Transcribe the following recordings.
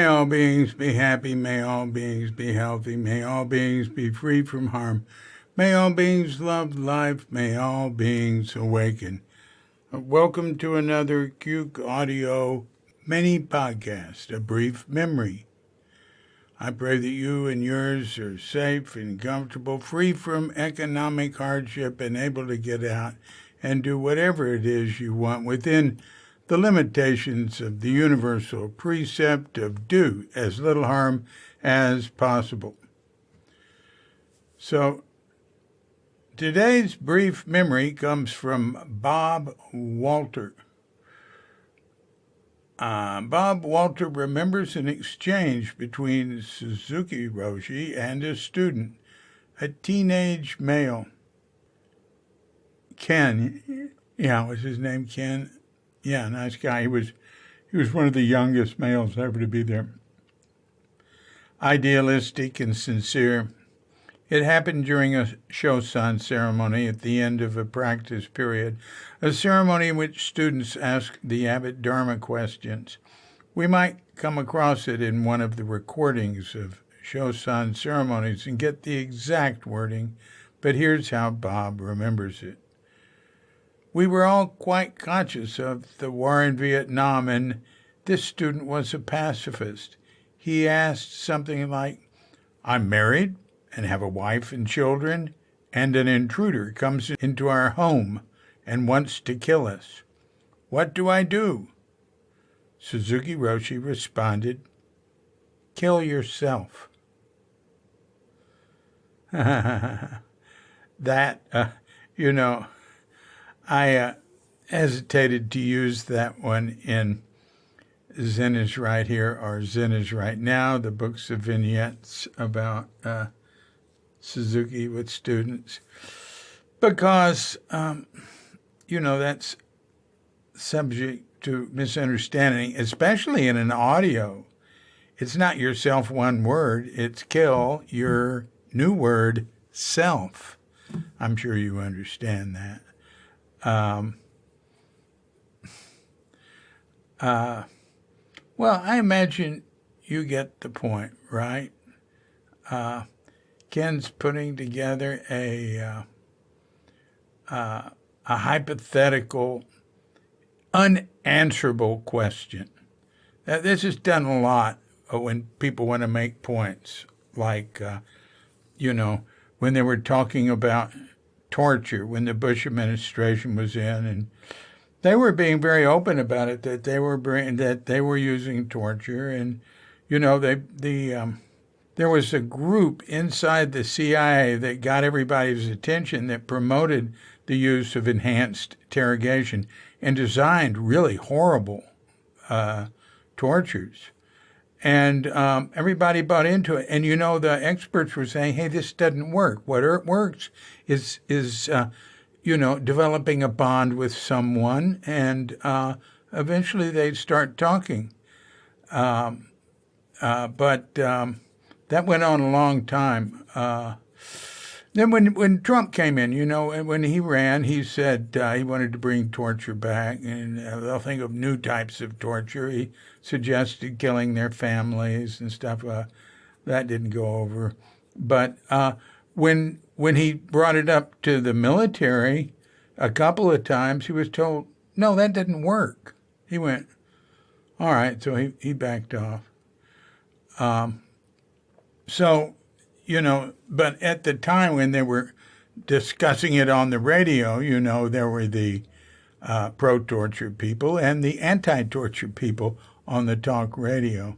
all beings be happy. May all beings be healthy. May all beings be free from harm. May all beings love life. May all beings awaken. Welcome to another Cuke Audio mini podcast, A Brief Memory. I pray that you and yours are safe and comfortable, free from economic hardship, and able to get out and do whatever it is you want within the limitations of the universal precept of do as little harm as possible. So, today's brief memory comes from Bob Walter. Bob Walter remembers an exchange between Suzuki Roshi and a student, a teenage male. Ken, was his name Ken? Yeah, nice guy. He was one of the youngest males ever to be there. Idealistic and sincere. It happened during a Shosan ceremony at the end of a practice period, a ceremony in which students ask the abbot Dharma questions. We might come across it in one of the recordings of Shosan ceremonies and get the exact wording, but here's how Bob remembers it. We were all quite conscious of the war in Vietnam, and this student was a pacifist. He asked something like, I'm married and have a wife and children, and an intruder comes into our home and wants to kill us. What do I do? Suzuki Roshi responded, kill yourself. I hesitated to use that one in Zen is Right Here or Zen is Right Now, the books of vignettes about Suzuki with students, because, that's subject to misunderstanding, especially in an audio. It's not yourself one word, it's kill your new word, self. I'm sure you understand that. Well, I imagine you get the point, right? Ken's putting together a hypothetical, unanswerable question. This is done a lot when people want to make points, like, when they were talking about torture when the Bush administration was in, and they were being very open about it, that they were using torture, and there was a group inside the CIA that got everybody's attention that promoted the use of enhanced interrogation and designed really horrible tortures. And everybody bought into it. And, the experts were saying, hey, this doesn't work. What works is developing a bond with someone, and eventually they'd start talking. But that went on a long time. Then when Trump came in, and when he ran, he said he wanted to bring torture back, and they'll think of new types of torture. He suggested killing their families and stuff. That didn't go over. But when he brought it up to the military a couple of times, he was told, no, that didn't work. He went, all right, so he backed off. But at the time when they were discussing it on the radio, there were the pro-torture people and the anti-torture people on the talk radio.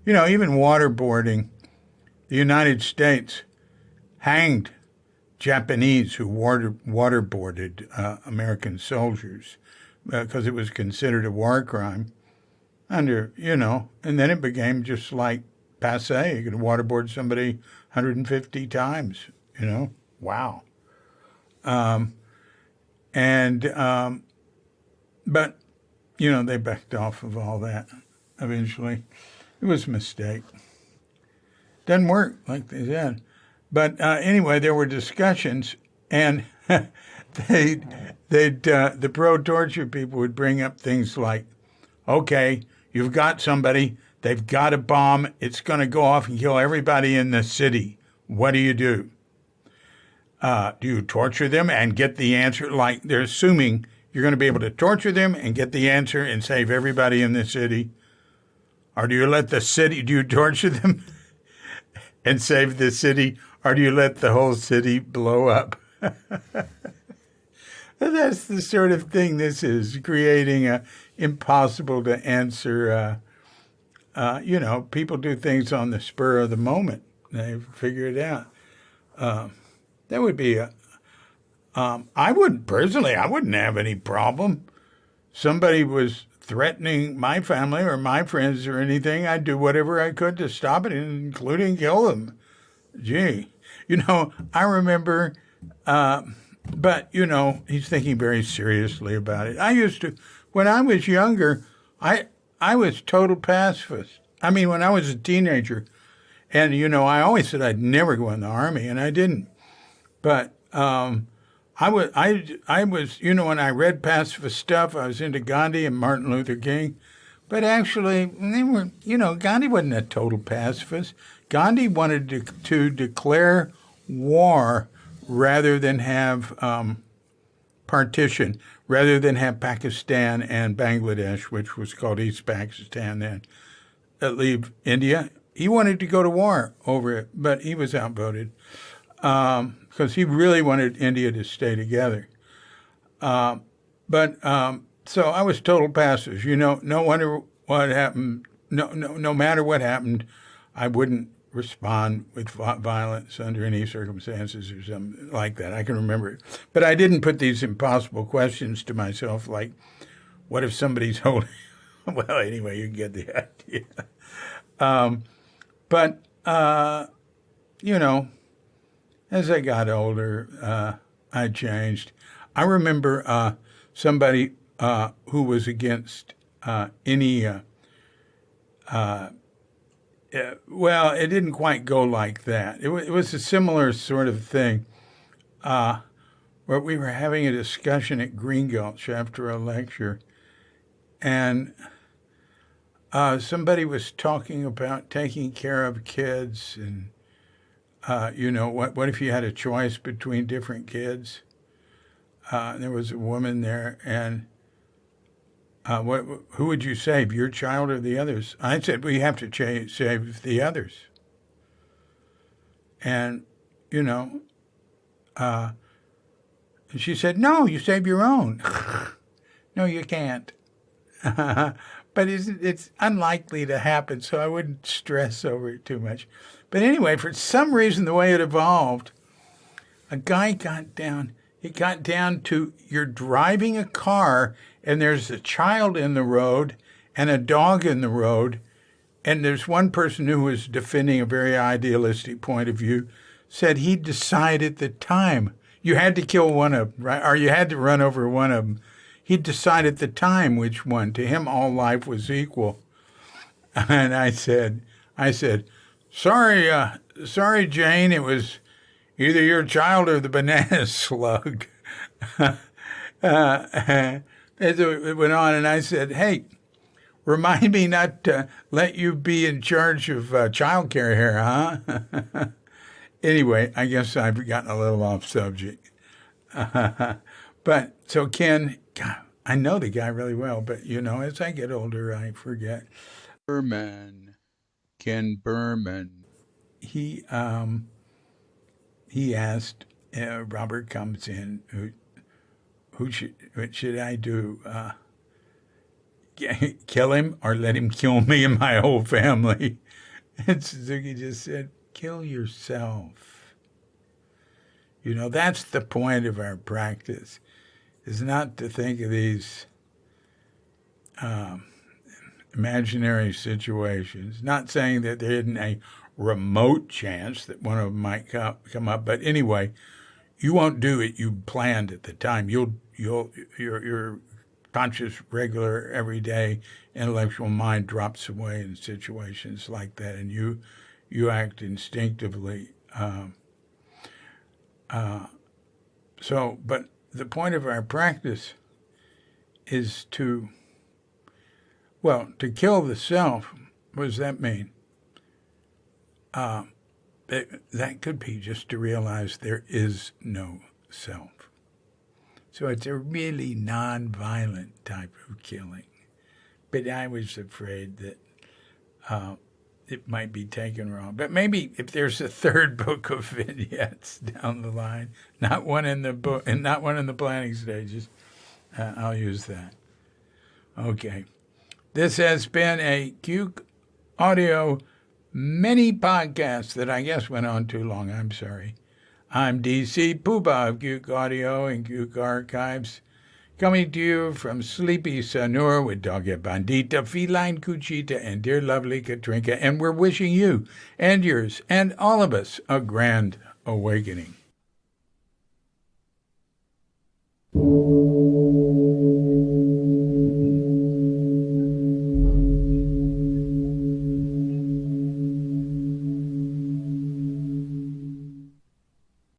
Even waterboarding. The United States hanged Japanese who waterboarded American soldiers because it was considered a war crime. And then it became just like passé. You could waterboard somebody 150 times, Wow. But, they backed off of all that eventually. It was a mistake. Doesn't work, like they said. But anyway, there were discussions, and the pro-torture people would bring up things like, okay, you've got somebody They've got a bomb. It's going to go off and kill everybody in the city. What do you do? Do you torture them and get the answer? Like they're assuming you're going to be able to torture them and get the answer and save everybody in the city? Or do you let the city, do you torture them and save the city? Or do you let the whole city blow up? That's the sort of thing this is, creating a impossible to answer. People do things on the spur of the moment. They figure it out. That would be I wouldn't have any problem. Somebody was threatening my family or my friends or anything, I'd do whatever I could to stop it, including kill them. Gee, I remember, but, he's thinking very seriously about it. When I was younger, I was total pacifist. I mean, when I was a teenager, and, I always said I'd never go in the Army, and I didn't. But I was, when I read pacifist stuff, I was into Gandhi and Martin Luther King. But actually, they were, Gandhi wasn't a total pacifist. Gandhi wanted to declare war rather than have partition, rather than have Pakistan and Bangladesh, which was called East Pakistan then, leave India. He wanted to go to war over it, but he was outvoted because he really wanted India to stay together. So I was total passive. No wonder what happened. No matter what happened, I wouldn't respond with violence under any circumstances or something like that. I can remember it. But I didn't put these impossible questions to myself like, what if somebody's holding... Well, anyway, you get the idea. As I got older, I changed. I remember somebody who was against any... well, it didn't quite go like that. It was a similar sort of thing where we were having a discussion at Green Gulch after a lecture, and somebody was talking about taking care of kids and, what if you had a choice between different kids? There was a woman there, and who would you save, your child or the others? I said, we have to save the others. And, she said, no, you save your own. No, you can't. But it's unlikely to happen, so I wouldn't stress over it too much. But anyway, for some reason, the way it evolved, a guy got down. It got down to you're driving a car and there's a child in the road and a dog in the road, and there's one person who was defending a very idealistic point of view, said he'd decide at the time. You had to kill one of them, right? Or you had to run over one of them. He'd decide at the time which one. To him, all life was equal. And I said, sorry, Jane, it was either your child or the banana slug. As it went on, and I said, hey, remind me not to let you be in charge of child care here, huh? Anyway, I guess I've gotten a little off subject. But so Ken, God, I know the guy really well, but, as I get older, I forget. Ken Berman. He asked, Robert comes in, what should I do? Kill him or let him kill me and my whole family? And Suzuki just said, kill yourself. That's the point of our practice, is not to think of these imaginary situations. Not saying that there isn't a remote chance that one of them might come up, but anyway, you won't do it you planned at the time. Your conscious, regular, everyday intellectual mind drops away in situations like that, and you act instinctively. But the point of our practice is to kill the self What does that mean? That could be just to realize there is no self. So it's a really non-violent type of killing. But I was afraid that it might be taken wrong. But maybe if there's a third book of vignettes down the line, not one in the book and not one in the planning stages, I'll use that. Okay. This has been a Cuke Audio mini podcast that I guess went on too long. I'm sorry. I'm DC Puba of Cuke Audio and Cuke Archives, coming to you from Sleepy Sanur with Doggy Bandita, Feline Cuchita, and dear lovely Katrinka. And we're wishing you and yours and all of us a grand awakening.